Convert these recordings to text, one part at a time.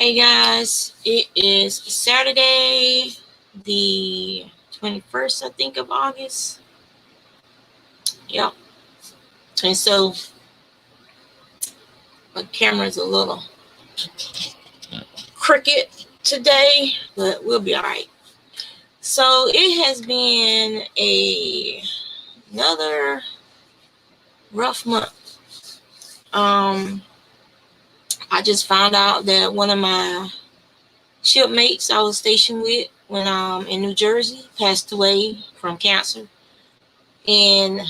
Hey guys, it is Saturday, the 21st, I think, of August. Yep. And so my camera's a little crooked today, but we'll be all right. So it has been another rough month. I just found out that one of my shipmates I was stationed with when in New Jersey passed away from cancer. And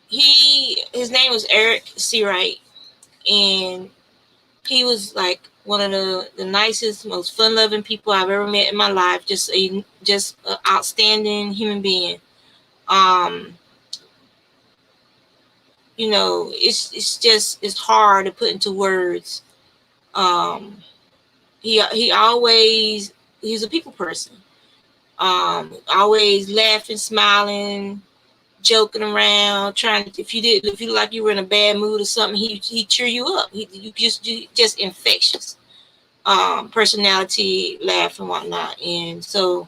his name was Eric Seawright, and he was like one of the nicest, most fun-loving people I've ever met in my life. Just an outstanding human being. It's hard to put into words. He's a people person. Always laughing, smiling, joking around, trying to, if you look like you were in a bad mood or something, he cheer you up. You just infectious personality, laugh and whatnot. And so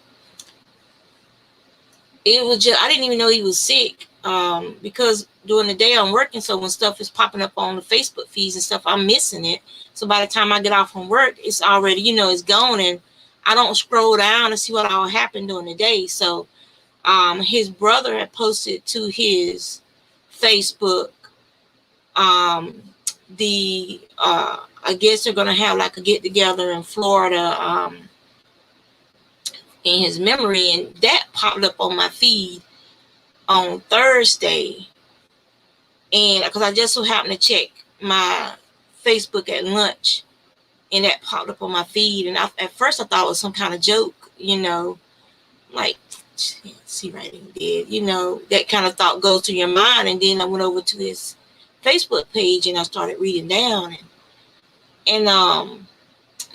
it was just, I didn't even know he was sick, because during the day I'm working, so when stuff is popping up on the Facebook feeds and stuff, I'm missing it. So by the time I get off from work, it's already, it's gone, and I don't scroll down to see what all happened during the day. So his brother had posted to his Facebook, I guess they're gonna have like a get together in Florida, in his memory, and that popped up on my feed on Thursday, and because I just so happened to check my Facebook at lunch, and that popped up on my feed, and at first I thought it was some kind of joke, like, see writing dead, that kind of thought goes through your mind. And then I went over to his Facebook page and I started reading down, and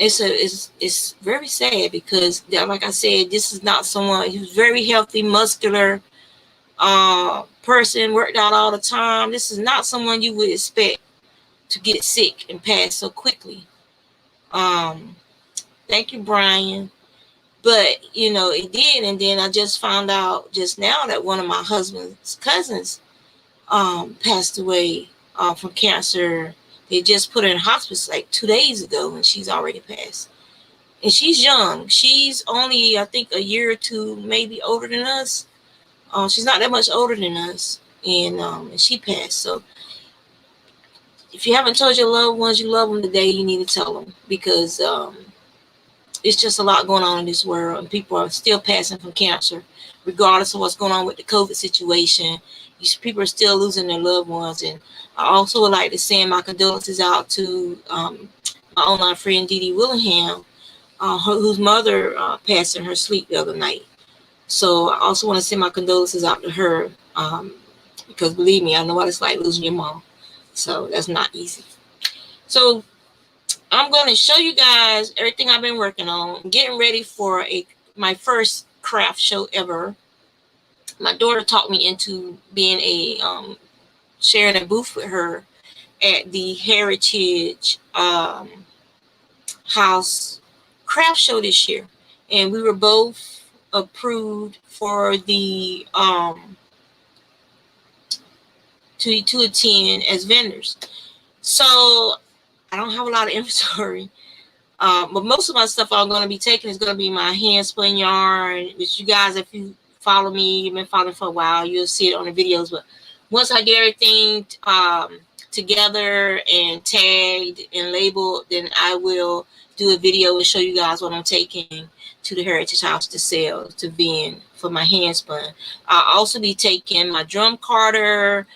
it's very sad because, like I said, this is not someone who's very healthy, muscular person, worked out all the time. This is not someone you would expect to get sick and pass so quickly. Thank you, Brian. But it did, and then I just found out just now that one of my husband's cousins passed away from cancer. They just put her in hospice like 2 days ago, and she's already passed. And she's young. She's only, I think, a year or two maybe older than us. She's not that much older than us, and she passed. So if you haven't told your loved ones you love them today, you need to tell them, because it's just a lot going on in this world, and people are still passing from cancer, regardless of what's going on with the COVID situation. People are still losing their loved ones. And I also would like to send my condolences out to my online friend Dee Dee Willingham, whose mother passed in her sleep the other night. So I also want to send my condolences out to her, because believe me, I know what it's like losing your mom. So that's not easy. So I'm going to show you guys everything I've been working on. I'm getting ready for my first craft show ever. My daughter talked me into being sharing a booth with her at the Heritage House craft show this year, and we were both approved for the to attend as vendors. So I don't have a lot of inventory, but most of my stuff I'm going to be taking is going to be my hand spun yarn, which you guys, if you follow me, you've been following for a while, you'll see it on the videos. But once I get everything together and tagged and labeled, then I will do a video and show you guys what I'm taking to the Heritage House to sell, to vend for my hand spun. I'll also be taking my drum carder,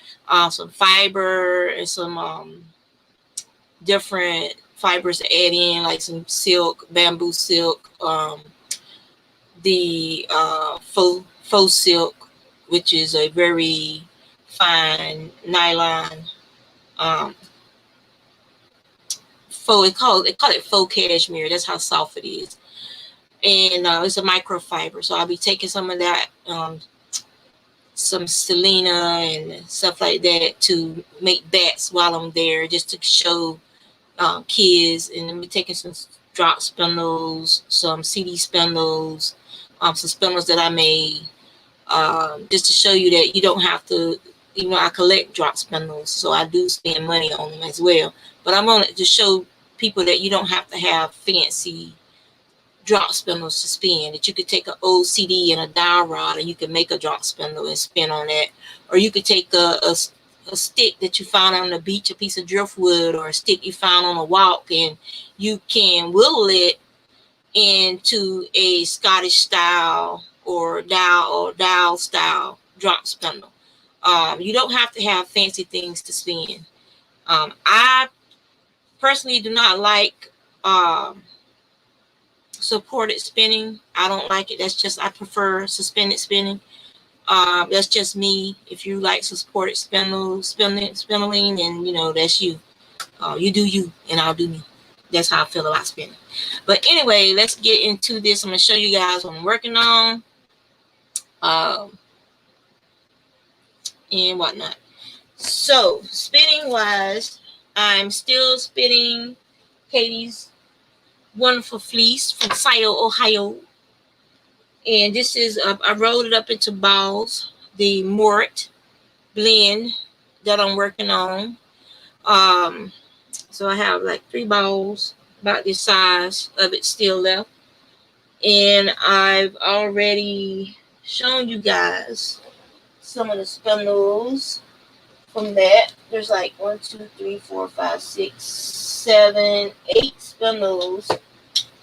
some fiber, and some different fibers to add in, like some silk, bamboo silk, the faux silk, which is a very fine nylon faux. They call it faux cashmere. That's how soft it is, and it's a microfiber. So I'll be taking some of that, some Selena and stuff like that, to make bats while I'm there, just to show kids, and I'm taking some drop spindles, some CD spindles, some spindles that I made, just to show you that you don't have to. You know, I collect drop spindles, so I do spend money on them as well. But I'm on it to show people that you don't have to have fancy drop spindles to spin. That you could take an old CD and a dowel rod, and you can make a drop spindle and spin on that. Or you could take a stick that you found on the beach, a piece of driftwood, or a stick you found on a walk, and you can whittle it into a Scottish style or dowel style drop spindle. You don't have to have fancy things to spin. I personally do not like supported spinning. I don't like it. That's just, I prefer suspended spinning. That's just me. If you like supported spindling, and you know, that's you. You do you, and I'll do me. That's how I feel about spinning. But anyway, let's get into this. I'm gonna show you guys what I'm working on, and whatnot. So spinning wise, I'm still spinning Katie's wonderful fleece from Scioto, Ohio. And this is, I rolled it up into balls, the Mort blend that I'm working on. So I have like 3 balls about this size of it still left. And I've already shown you guys some of the spindles from that. There's like 1, 2, 3, 4, 5, 6, 7, 8 spindles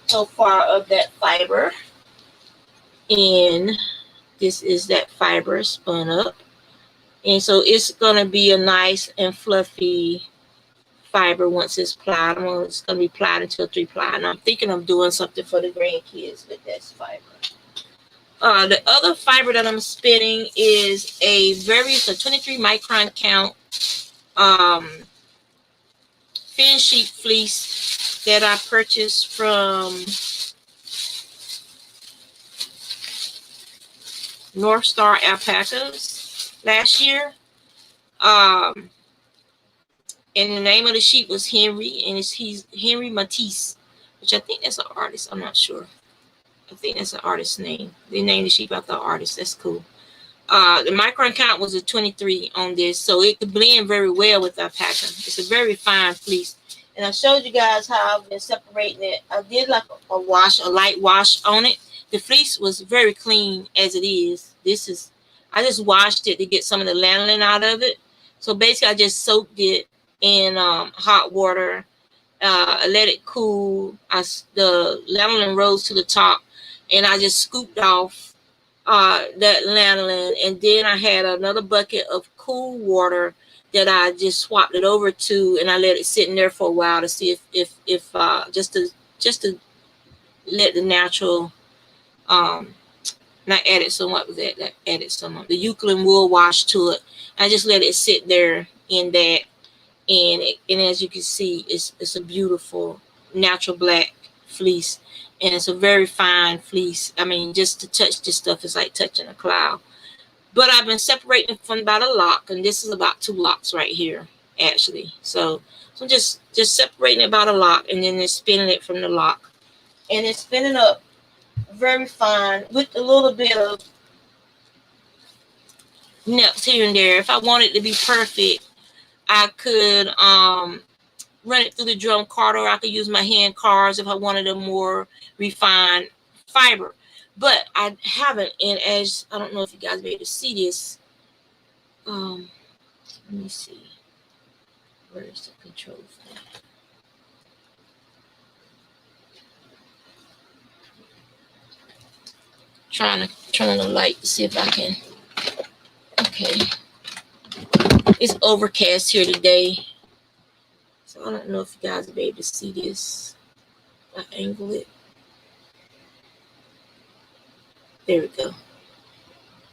so far of that fiber. And this is that fiber spun up. And so it's going to be a nice and fluffy fiber once it's plied. It's going to be plied until 3-ply. And I'm thinking of doing something for the grandkids with this fiber. The other fiber that I'm spinning is it's a 23 micron count fin sheet fleece that I purchased from North Star Alpacas last year. And the name of the sheep was Henry, and he's Henry Matisse, which I think that's an artist. I'm not sure. I think that's an artist's name. They named the sheep after an artist. That's cool. The micron count was a 23 on this, so it could blend very well with alpaca. It's a very fine fleece. And I showed you guys how I've been separating it. I did like a light wash on it. The fleece was very clean as it is. I just washed it to get some of the lanolin out of it. So basically, I just soaked it in hot water. I let it cool. The lanolin rose to the top, and I just scooped off that lanolin. And then I had another bucket of cool water that I just swapped it over to, and I let it sit in there for a while to see if just to let the natural not added so much with that added some of the Eucalyptus wool wash to it. I just let it sit there in that, and as you can see, it's a beautiful natural black fleece, and it's a very fine fleece. I mean, just to touch this stuff is like touching a cloud. But I've been separating from about a lock, and this is about 2 locks right here, actually. So just separating about a lock, and then it's spinning it from the lock, and it's spinning up very fine with a little bit of nips here and there. If I want it to be perfect, I could run it through the drum carder, or I could use my hand cards if I wanted a more refined fiber. But I haven't, and as I don't know if you guys will be able to see this. Let me see. Where is the control thing? Trying to turn on the light to see if I can. Okay. It's overcast here today, so I don't know if you guys will be able to see this. I angle it. There we go.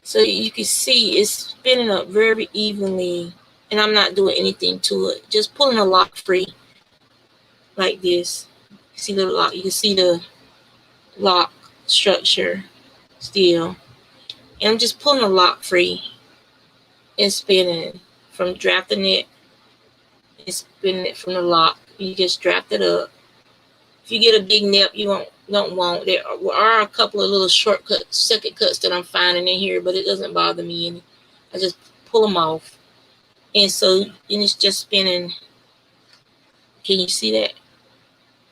So you can see it's spinning up very evenly, and I'm not doing anything to it. Just pulling a lock free like this. See the lock? You can see the lock structure still. And I'm just pulling a lock free and spinning from drafting it and spinning it from the lock You just draft it up. If you get a big nip, you don't want. There are a couple of little shortcuts, second cuts that I'm finding in here, but it doesn't bother me any. I just pull them off, and so and it's just spinning. Can you see that?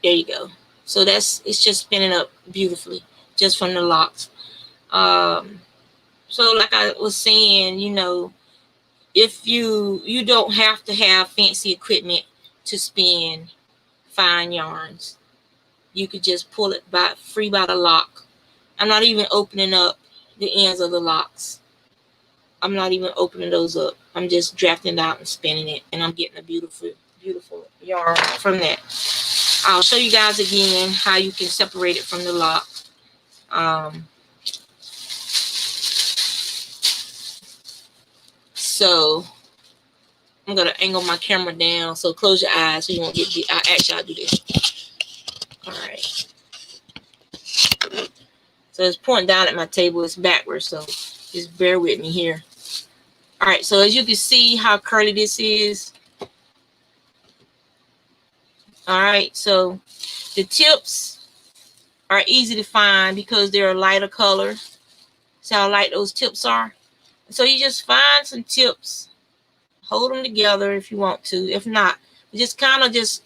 There you go. So it's just spinning up beautifully just from the locks. So like I was saying, you know, if you don't have to have fancy equipment to spin fine yarns. You could just pull it free by the lock. I'm not even opening up the ends of the locks. I'm not even opening those up. I'm just drafting it out and spinning it, and I'm getting a beautiful, beautiful yarn from that. I'll show you guys again how you can separate it from the lock. So I'm gonna angle my camera down. So close your eyes so you won't get. I'll do this. All right. So it's pointing down at my table. It's backwards, so just bear with me here. All right, so as you can see how curly this is. All right, so the tips are easy to find because they're a lighter color. See how light those tips are? So you just find some tips, hold them together if you want to. If not, just kind of just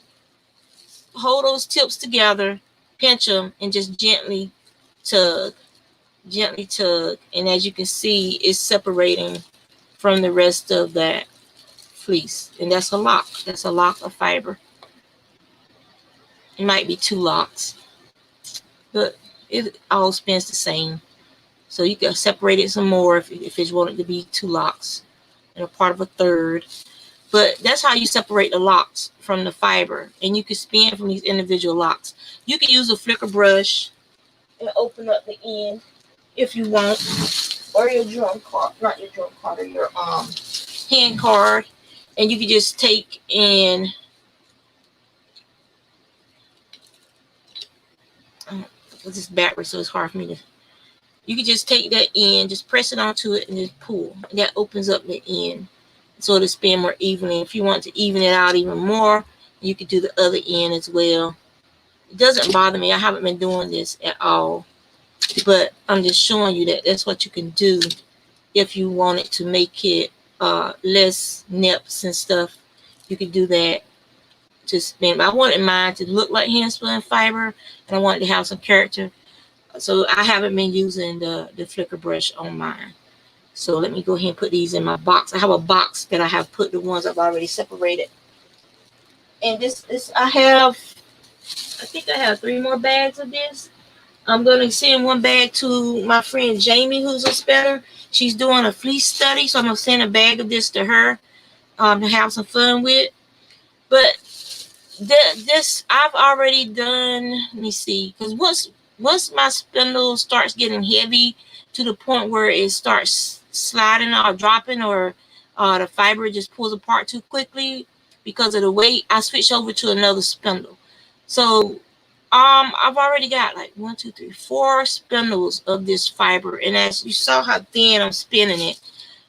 hold those tips together, pinch them, and just gently tug. Gently tug. And as you can see, it's separating from the rest of that fleece. And that's a lock. That's a lock of fiber. It might be 2 locks, but it all spins the same. So you can separate it some more if you want it to be 2 locks and a part of a third. But that's how you separate the locks from the fiber. And you can spin from these individual locks. You can use a flicker brush and open up the end if you want, or your drum card, not your drum card, or your hand card, and you can just take and this is backwards, so it's hard for me to. You can just take that end, just press it onto it, and just pull. And that opens up the end, so it'll spin more evenly. If you want to even it out even more, you could do the other end as well. It doesn't bother me. I haven't been doing this at all, but I'm just showing you that that's what you can do if you wanted to make it less nips and stuff. You could do that to spin. But I wanted mine to look like hand spun fiber, and I wanted to have some character. So I haven't been using the flicker brush on mine. So let me go ahead and put these in my box. I have a box that I have put the ones I've already separated. And this I think I have 3 more bags of this. I'm going to send 1 bag to my friend Jamie, who's a spinner. She's doing a fleece study, so I'm going to send a bag of this to her to have some fun with. But this I've already done. Let me see, because once my spindle starts getting heavy to the point where it starts sliding or dropping, or the fiber just pulls apart too quickly because of the weight, I switch over to another spindle. So I've already got like 1, 2, 3, 4 spindles of this fiber, and as you saw how thin I'm spinning it,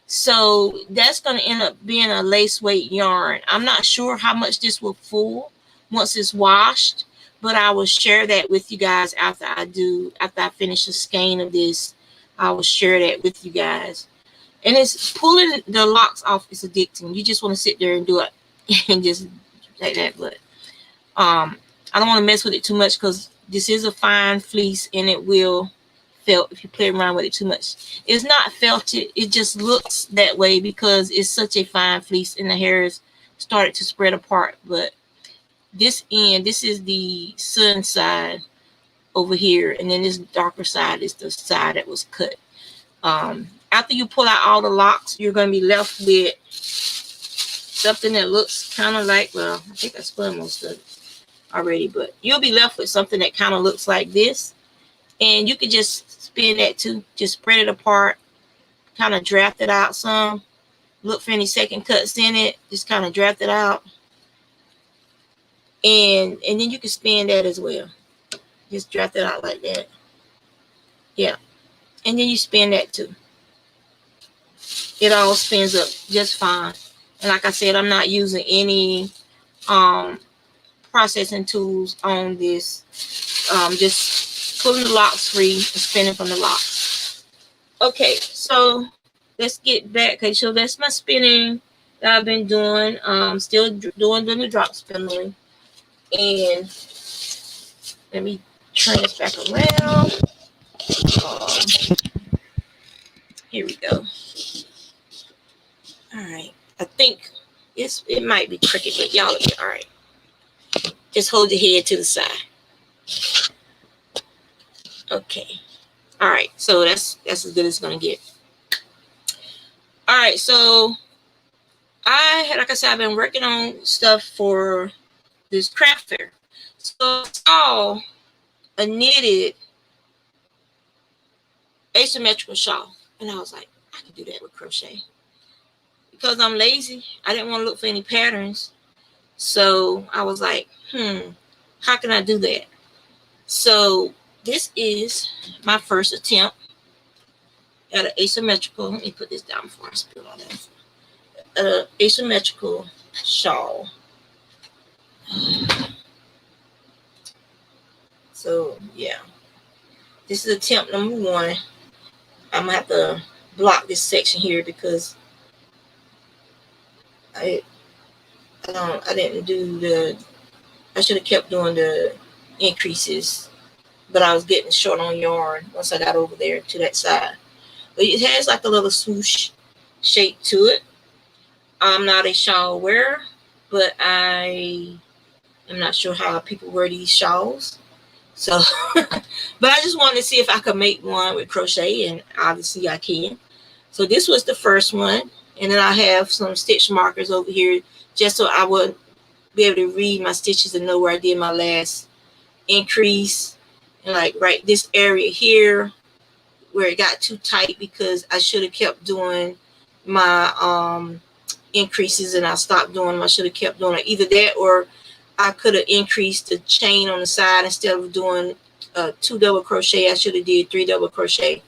so that's going to end up being a lace weight yarn. I'm not sure how much this will fool once it's washed, but I will share that with you guys after I finish the skein of this. I will share that with you guys. And it's pulling the locks off is addicting. You just want to sit there and do it and just like that. But I don't want to mess with it too much because this is a fine fleece and it will felt if you play around with it too much. It's not felted. It just looks that way because it's such a fine fleece and the hairs started to spread apart. But this end, this is the sun side over here, and then this darker side is the side that was cut. After you pull out all the locks, you're going to be left with something that looks kind of like, well, I think I spun most of it already, but you'll be left with something that kind of looks like this. And you can just spin that too. Just spread it apart, kind of draft it out some. Look for any second cuts in it. Just kind of draft it out. And then you can spin that as well. Just draft it out like that. Yeah. And then you spin that too. It all spins up just fine. And like I said, I'm not using any processing tools on this. Just pulling the locks free and spinning from the locks. Okay, so let's get back. Okay, so that's my spinning that I've been doing. Still doing the drop spindling. And let me turn this back around. Here we go. All right. I think it might be crooked, but y'all will be all right. Just hold your head to the side. Okay. All right. So that's as good as it's gonna get. All right. So like I said, I've been working on stuff for this craft fair. So I saw a knitted asymmetrical shawl, and I was like, I can do that with crochet. Because I'm lazy, I didn't want to look for any patterns. So I was like, how can I do that? So this is my first attempt at an asymmetrical. Let me put this down before I spill all that. Asymmetrical shawl. So yeah, this is attempt number 1. I'm gonna have to block this section here because I didn't do I should have kept doing the increases, but I was getting short on yarn once I got over there to that side. But it has like a little swoosh shape to it. I'm not a shawl wearer, but I am not sure how people wear these shawls. So, but I just wanted to see if I could make one with crochet, and obviously I can. So this was the first one. And then I have some stitch markers over here just so I would be able to read my stitches and know where I did my last increase. And like right this area here where it got too tight because I should have kept doing my increases and I stopped doing them. I should have kept doing it. Either that or I could have increased the chain on the side instead of doing 2 double crochet. I should have did 3 double crochet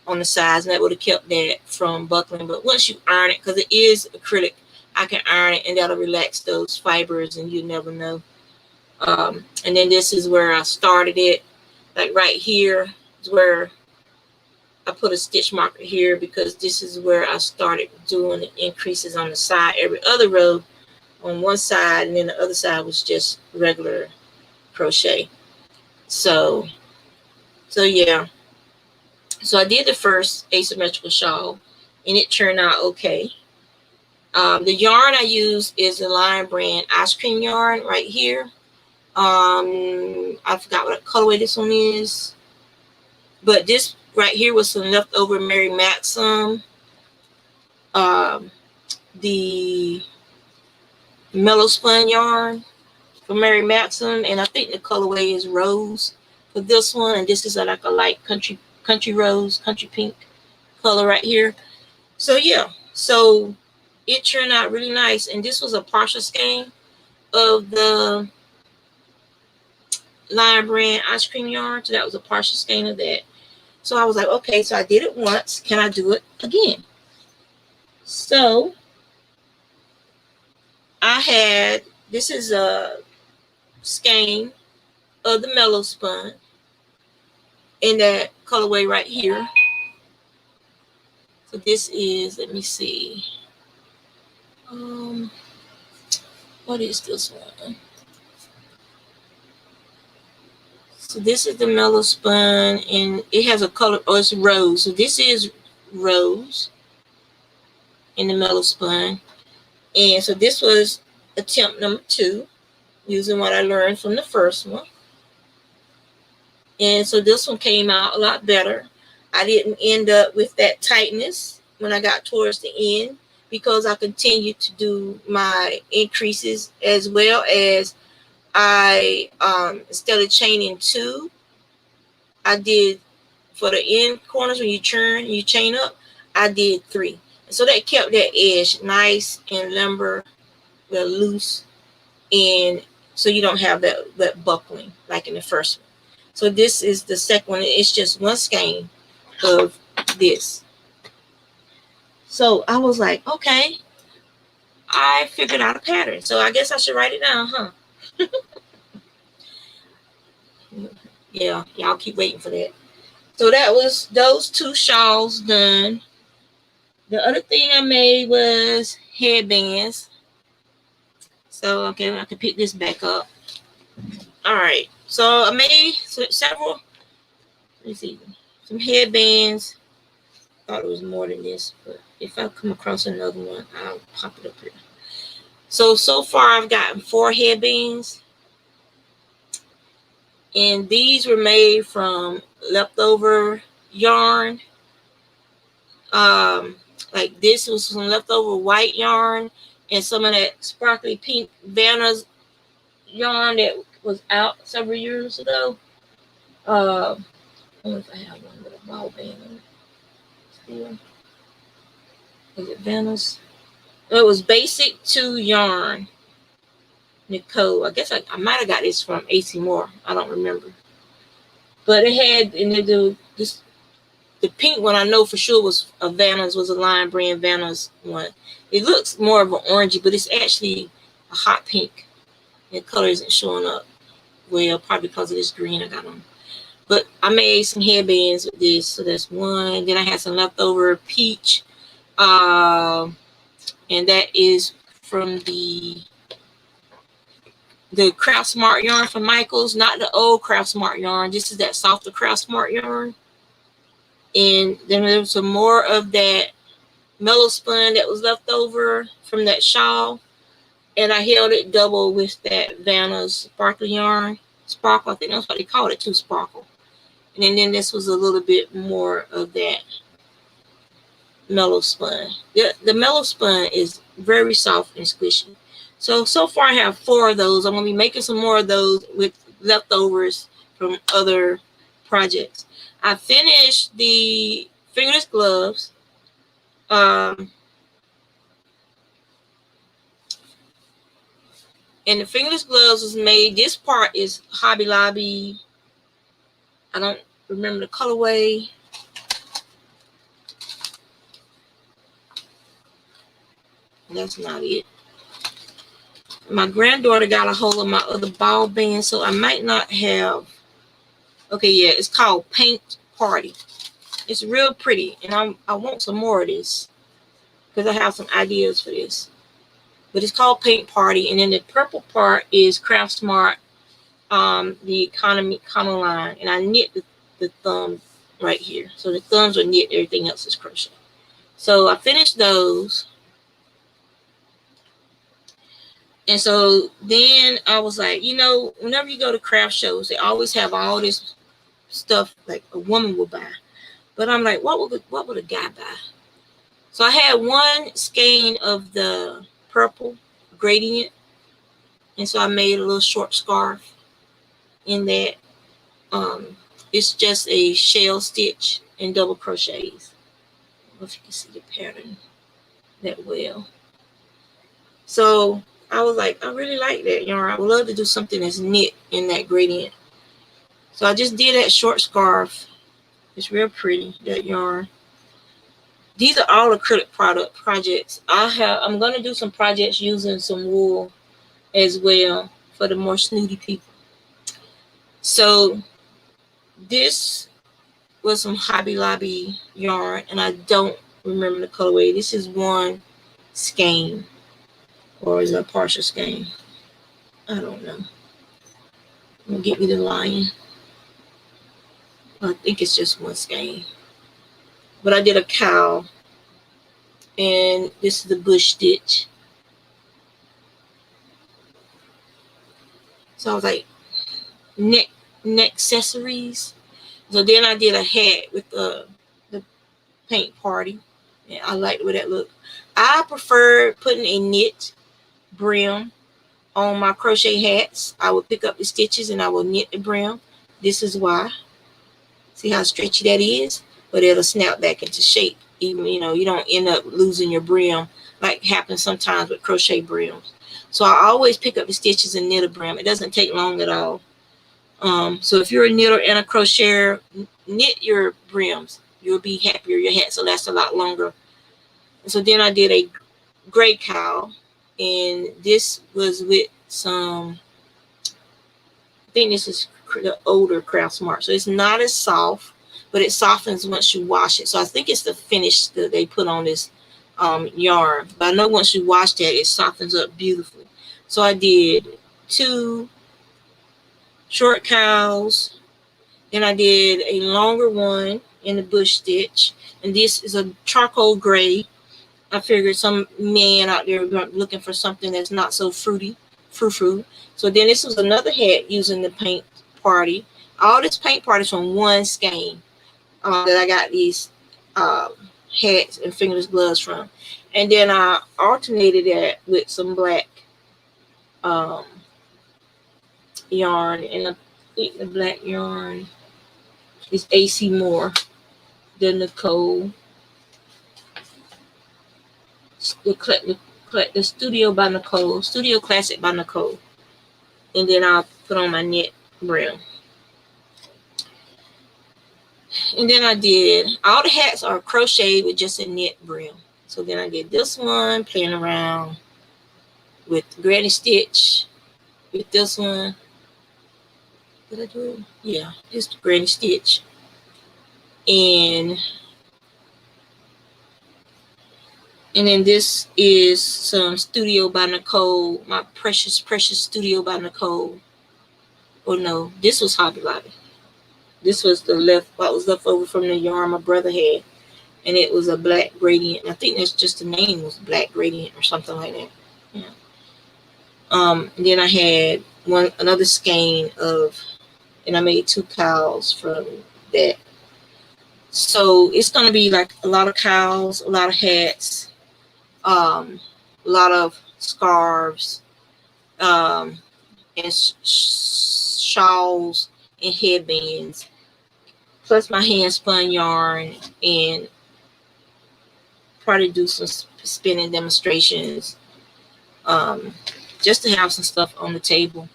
on the sides, and that would have kept that from buckling. But once you iron it, because it is acrylic, I can iron it and that'll relax those fibers and you never know. And then this is where I started it. Like right here is where I put a stitch marker here because this is where I started doing the increases on the side. Every other row on one side, and then the other side was just regular crochet. So yeah. So I did the first asymmetrical shawl, and it turned out okay. The yarn I use is the Lion Brand ice cream yarn right here. I forgot what colorway this one is, but this right here was some leftover Mary Maxim. The Mellow Spun yarn from Mary Maxim, and I think the colorway is Rose for this one, and this is like a light country rose, country pink color right here. So yeah, so it turned out really nice, and this was a partial skein of the Lion Brand ice cream yarn, so that was a partial skein of that. So I was like, okay, so I did it once, can I do it again? So this is a skein of the Mellow Spun in that colorway right here. So this is, let me see, what is this one? So this is the Mellow Spun, and it has a color, it's Rose. So this is Rose in the Mellow Spun. And so this was attempt number 2, using what I learned from the first one. And so this one came out a lot better. I didn't end up with that tightness when I got towards the end because I continued to do my increases, as well as I, instead of chaining 2, I did for the end corners when you chain up, I did 3. And so that kept that edge nice and limber, well, loose, and so you don't have that buckling like in the first one. So this is the second one. It's just one skein of this. So I was like, okay, I figured out a pattern. So I guess I should write it down, huh? Yeah, y'all keep waiting for that. So that was those 2 shawls done. The other thing I made was headbands. So, okay, I can pick this back up. All right. So I made several, let me see, some headbands. Thought it was more than this, but if I come across another one, I'll pop it up here. So far I've gotten 4 headbands. And these were made from leftover yarn. Like this was some leftover white yarn and some of that sparkly pink Vanna's yarn that was out several years ago. I wonder if I have one with a ball band on it. Still. Is it Vanna's? It was Basic 2 yarn. Nicole. I guess I might have got this from AC Moore. I don't remember. But it had, and this, the pink one I know for sure was a Vanna's, was a Lion Brand Vanna's one. It looks more of an orangey, but it's actually a hot pink. The color isn't showing up well, probably because of this green I got on. But I made some headbands with this, so that's one. Then I had some leftover peach, and that is from the Craft Smart yarn from Michaels, not the old Craft Smart yarn. This is that softer Craft Smart yarn. And then there was some more of that mellow spun that was left over from that shawl. And I held it double with that Vanna's sparkly yarn. Sparkle, I think that's what they called it too, sparkle. And then this was a little bit more of that mellow spun. The mellow spun is very soft and squishy. So far I have 4 of those. I'm going to be making some more of those with leftovers from other projects. I finished the fingerless gloves. And the fingerless gloves was made, this part is Hobby Lobby. I don't remember the colorway. That's not it. My granddaughter got a hold of my other ball band, so I might not have. Okay, yeah, it's called Paint Party. It's real pretty, and I want some more of this because I have some ideas for this. But it's called Paint Party, and then the purple part is Craft Smart, the economy line, and I knit the thumb right here. So the thumbs are knit, everything else is crochet. So I finished those. And so then I was like, whenever you go to craft shows, they always have all this stuff like a woman will buy. But I'm like, what would a guy buy? So I had one skein of the purple gradient. And so I made a little short scarf in that. It's just a shell stitch and double crochets. I don't know if you can see the pattern that well. So I was like, I really like that yarn. I would love to do something that's knit in that gradient. So I just did that short scarf. It's real pretty, that yarn. These are all acrylic projects. I'm going to do some projects using some wool as well for the more snooty people. So this was some Hobby Lobby yarn, and I don't remember the colorway. This is one skein, or is it a partial skein? I don't know. I'm gonna get me the lion. I think it's just one skein. But I did a cow, and this is the bush stitch. So I was like, neck accessories. So then I did a hat with the Paint Party, and I liked the way that looked. I prefer putting a knit brim on my crochet hats. I would pick up the stitches and I will knit the brim. This is why. See how stretchy that is? But it'll snap back into shape. Even, you don't end up losing your brim like happens sometimes with crochet brims. So I always pick up the stitches and knit a brim. It doesn't take long at all. So if you're a knitter and a crocheter, knit your brims. You'll be happier. Your hats will last a lot longer. And so then I did a gray cow, and this was with some, I think this is the older Craft Smart. So it's not as soft, but it softens once you wash it. So I think it's the finish that they put on this yarn. But I know once you wash that, it softens up beautifully. So I did 2 short cows. Then I did a longer one in the bush stitch. And this is a charcoal gray. I figured some man out there looking for something that's not so fruity, frou-frou. So then this was another hat using the paint party. All this paint party is from one skein that I got these hats and fingerless gloves from. And then I alternated that with some black yarn. And I think the black yarn is AC Moore, the Nicole. The Studio by Nicole, Studio Classic by Nicole. And then I'll put on my knit brim. And then I did, all the hats are crocheted with just a knit brim. So then I did this one, playing around with granny stitch with this one. Did I do it? Yeah, just granny stitch. And then this is some Studio by Nicole, my precious, precious Studio by Nicole. Oh no, this was Hobby Lobby. This was what was left over from the yarn my brother had. And it was a black gradient. I think that's just the name was black gradient or something like that. Yeah. And then I had another skein of, and I made 2 cows from that. So it's gonna be like a lot of cows, a lot of hats, a lot of scarves, and shawls and headbands, plus my hand spun yarn, and probably do some spinning demonstrations, just to have some stuff on the table,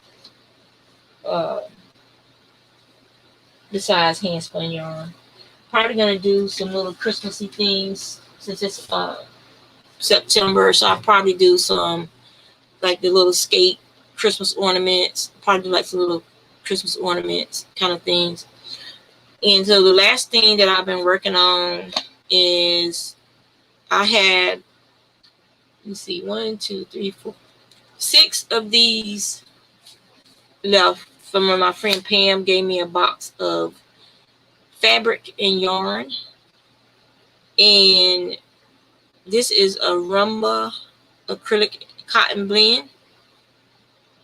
besides hand spun yarn. Probably gonna do some little Christmassy things since it's September, so I'll probably do some like the little skate Christmas ornaments, probably do like some little Christmas ornaments kind of things. And so the last thing that I've been working on is I had, let's see, 1, 2, 3, 4, 6 of these left from when my friend Pam gave me a box of fabric and yarn. And this is a Rumba acrylic cotton blend.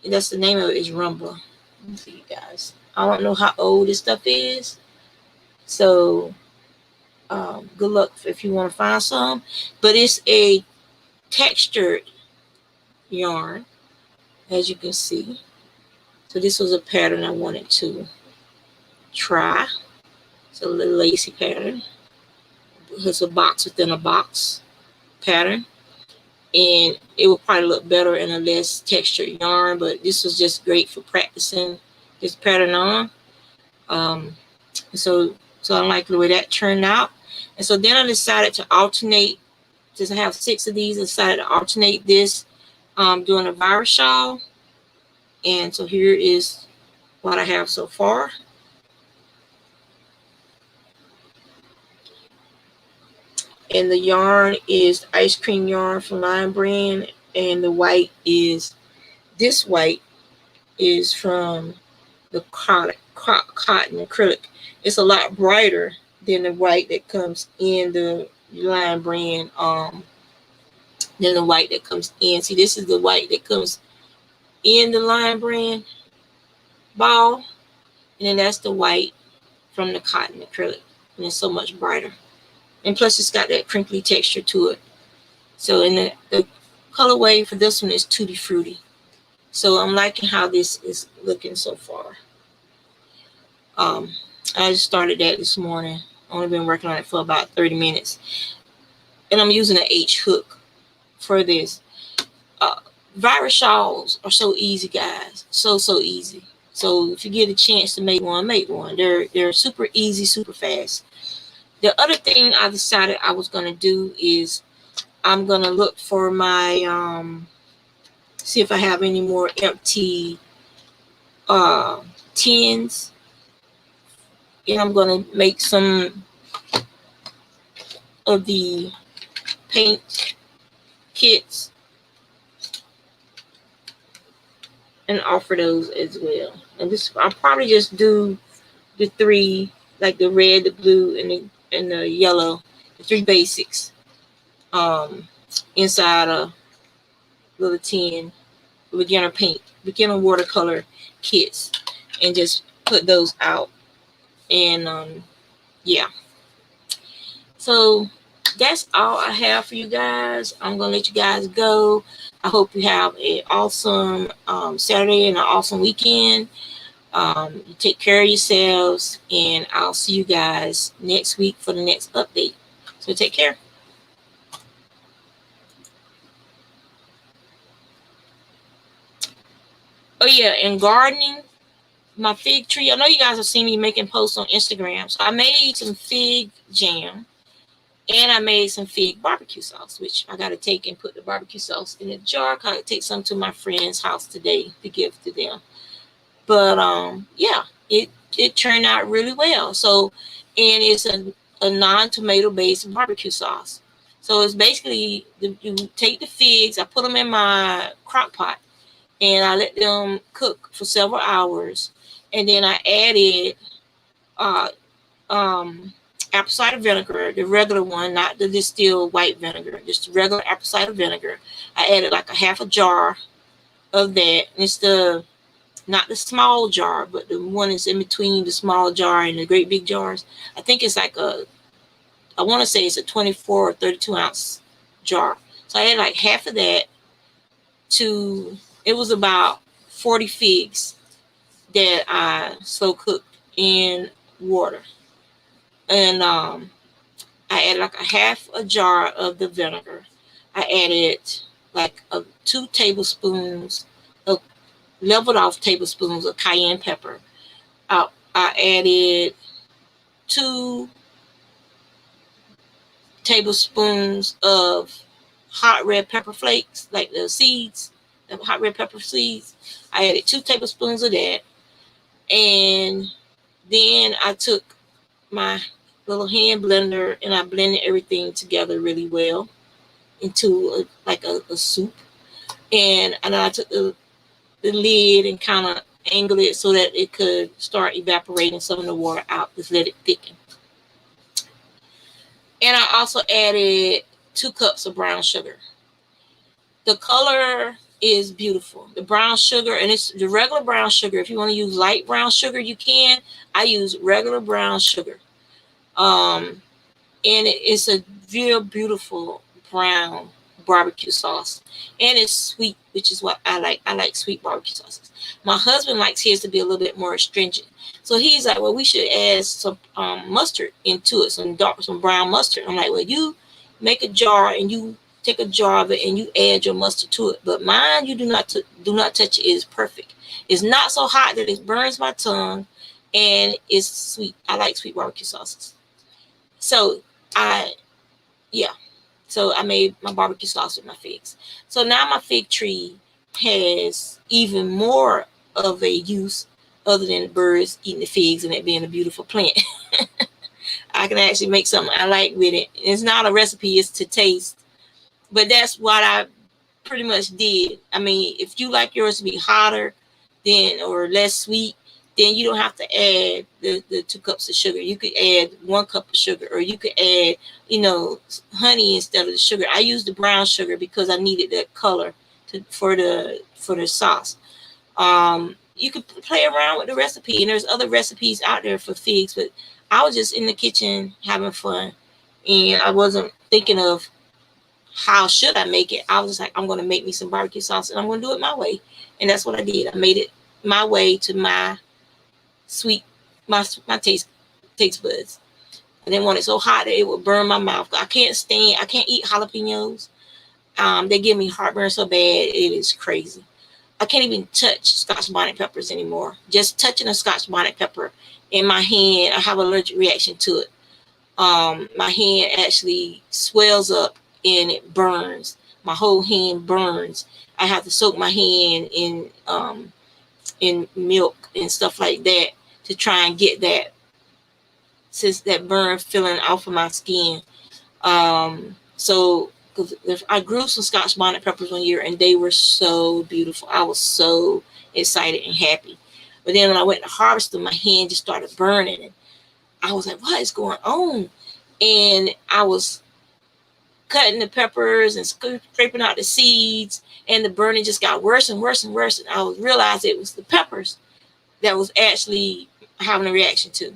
And that's the name of it, is Rumba. Let me see, you guys. I don't know how old this stuff is. So good luck if you want to find some. But it's a textured yarn, as you can see. So this was a pattern I wanted to try. It's a little lacy pattern. It's a box within a box pattern. And it would probably look better in a less textured yarn, but this was just great for practicing this pattern on. So I like the way that turned out. And so then I decided to alternate, since I have 6 of these, I decided to alternate this doing a virus shawl. And so here is what I have so far. And the yarn is ice cream yarn from Lion Brand, and the white is, this white is from the cotton acrylic. It's a lot brighter than the white that comes in the Lion Brand, than the white that comes in. See, this is the white that comes in the Lion Brand ball, and then that's the white from the cotton acrylic, and it's so much brighter. And plus it's got that crinkly texture to it. So in the colorway for this one is Tutti Frutti. So I'm liking how this is looking so far. I just started that this morning. Only been working on it for about 30 minutes. And I'm using an H hook for this. Virus shawls are so easy, guys. So easy. So if you get a chance to make one, make one. They're super easy, super fast. The other thing I decided I was going to do is I'm going to look for my, see if I have any more empty tins, and I'm going to make some of the paint kits and offer those as well. And this, I'll probably just do the 3, like the red, the blue, and the yellow, the 3 basics, inside a little tin, beginner watercolor kits, and just put those out. And yeah, so that's all I have for you guys. I'm gonna let you guys go. I hope you have an awesome Saturday and an awesome weekend. You take care of yourselves, and I'll see you guys next week for the next update. So take care. Oh yeah, and gardening, my fig tree. I know you guys have seen me making posts on Instagram. So I made some fig jam, and I made some fig barbecue sauce, which I got to take and put the barbecue sauce in a jar. I take some to my friend's house today to give to them. But yeah, it turned out really well. So, and it's a non-tomato based barbecue sauce. So it's basically, you take the figs, I put them in my crock pot, and I let them cook for several hours, and then I added apple cider vinegar, the regular one, not the distilled white vinegar, just the regular apple cider vinegar. I added like a half a jar of that. And it's not the small jar, but the one that's in between the small jar and the great big jars. I think it's like I want to say it's a 24 or 32 ounce jar. So I had like half of that it was about 40 figs that I slow cooked in water. And I added like a half a jar of the vinegar. I added like 2 tablespoons of leveled off tablespoons of cayenne pepper. I added 2 tablespoons of hot red pepper flakes, like the seeds, the hot red pepper seeds. I added 2 tablespoons of that. And then I took my little hand blender and I blended everything together really well into a soup. And I took the lid and kind of angled it so that it could start evaporating some of the water out. Just let it thicken. And I also added 2 cups of brown sugar. The color is beautiful. The brown sugar, and it's the regular brown sugar. If you want to use light brown sugar, you can. I use regular brown sugar. And it's a real beautiful brown barbecue sauce. And it's sweet, which is what I like. I like sweet barbecue sauces. My husband likes his to be a little bit more astringent. So he's like, well, we should add some mustard into it, some brown mustard. I'm like, well, you make a jar and you take a jar of it and you add your mustard to it. But mine, you do not touch it. It is perfect. It's not so hot that it burns my tongue, and it's sweet. I like sweet barbecue sauces. So I made my barbecue sauce with my figs. So now my fig tree has even more of a use other than the birds eating the figs and it being a beautiful plant. I can actually make something I like with it. It's not a recipe, it's to taste. But that's what I pretty much did. I mean, if you like yours to be hotter or less sweet, then you don't have to add the 2 cups of sugar. You could add 1 cup of sugar, or you could add, honey instead of the sugar. I used the brown sugar because I needed that color for the sauce. You could play around with the recipe, and there's other recipes out there for figs, but I was just in the kitchen having fun, and I wasn't thinking of how should I make it. I was just like, I'm going to make me some barbecue sauce, and I'm going to do it my way. And that's what I did. I made it my way to my sweet, my taste buds. I didn't want it so hot that it would burn my mouth. I can't eat jalapenos. They give me heartburn so bad, it is crazy. I can't even touch Scotch bonnet peppers anymore. Just touching a Scotch bonnet pepper in my hand, I have an allergic reaction to it. My hand actually swells up and it burns. My whole hand burns. I have to soak my hand in in milk and stuff like that to try and get that, since that burn feeling off of my skin. So because I grew some Scotch bonnet peppers one year and they were so beautiful. I was so excited and happy. But then when I went to harvest them, my hand just started burning. And I was like, what is going on? And I was cutting the peppers and scraping out the seeds, and the burning just got worse and worse and worse. And I realized it was the peppers that was actually having a reaction to.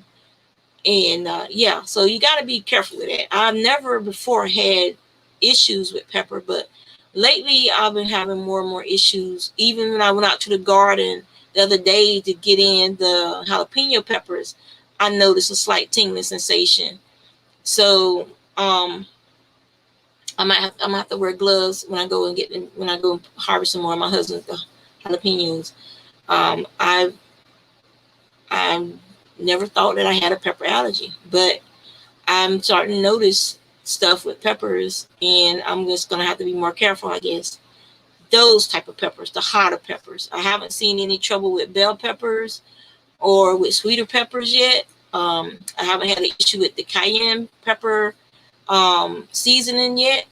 And yeah, so you got to be careful with that. I've never before had issues with pepper, but lately I've been having more and more issues. Even when I went out to the garden the other day to get in the jalapeno peppers, I noticed a slight tingling sensation. So I'm gonna have to wear gloves when I go and get them, when I go and harvest some more of my husband's jalapenos. I've never thought that I had a pepper allergy, but I'm starting to notice stuff with peppers, and I'm just gonna have to be more careful, I guess. Those type of peppers, the hotter peppers. I haven't seen any trouble with bell peppers or with sweeter peppers yet. I haven't had an issue with the cayenne pepper seasoning yet,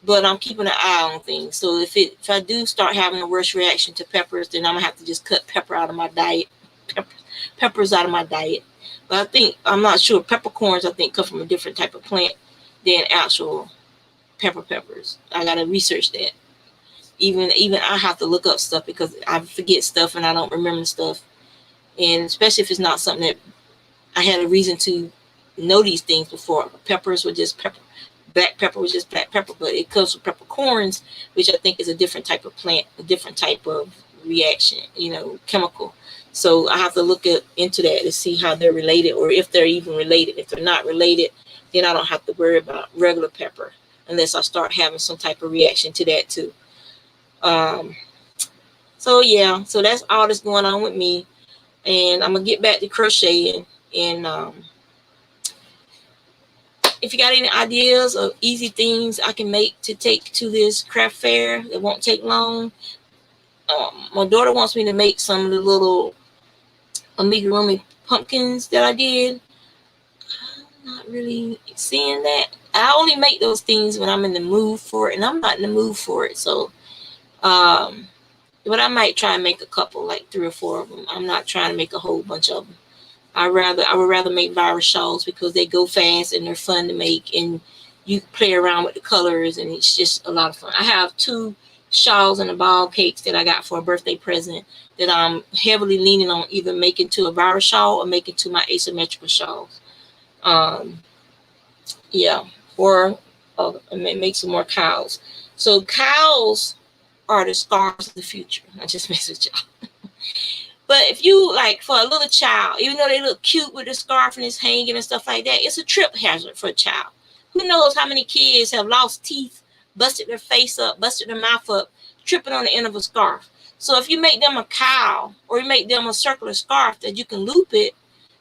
but I'm keeping an eye on things. So if I do start having a worse reaction to peppers, then I'm gonna have to just cut pepper out of my diet. Peppers out of my diet. But I'm not sure. Peppercorns, I think, come from a different type of plant than actual peppers. I gotta research that. Even I have to look up stuff because I forget stuff and I don't remember stuff. And especially if it's not something that I had a reason to know these things before. Peppers were just pepper. Black pepper was just black pepper, but it comes from peppercorns, which I think is a different type of plant, a different type of reaction, chemical. So I have to look into that to see how they're related, or if they're even related. If they're not related, then I don't have to worry about regular pepper unless I start having some type of reaction to that too. So yeah, so that's all that's going on with me, and I'm gonna get back to crocheting. And if you got any ideas of easy things I can make to take to this craft fair that won't take long, my daughter wants me to make some of the little amigurumi pumpkins that I did. I'm not really seeing that. I only make those things when I'm in the mood for it, and I'm not in the mood for it. So, but I might try and make a couple, like 3 or 4 of them. I'm not trying to make a whole bunch of them. I would rather make virus shawls because they go fast and they're fun to make, and you play around with the colors, and it's just a lot of fun. I have 2 shawls and a ball cakes that I got for a birthday present that I'm heavily leaning on either making to a virus shawl or making to my asymmetrical shawls. Yeah, or make some more cows. So cows are the scarves of the future. I just messaged y'all. But if you, like, for a little child, even though they look cute with the scarf and it's hanging and stuff like that, it's a trip hazard for a child. Who knows how many kids have lost teeth, busted their face up, busted their mouth up, tripping on the end of a scarf. So if you make them a cowl, or you make them a circular scarf that you can loop it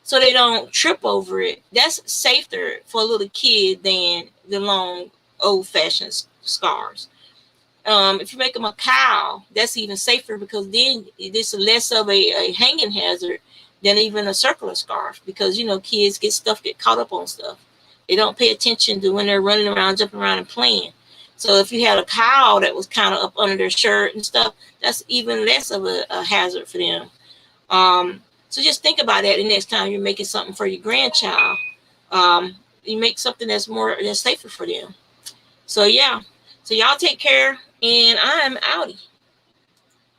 so they don't trip over it, that's safer for a little kid than the long old-fashioned scarves. If you make them a cowl, that's even safer because then it's less of a hanging hazard than even a circular scarf, because kids get caught up on stuff. They don't pay attention to when they're running around, jumping around, and playing. So if you had a cowl that was kind of up under their shirt and stuff, that's even less of a hazard for them. So just think about that the next time you're making something for your grandchild. You make something that's safer for them. So yeah. So y'all take care, and I'm outie.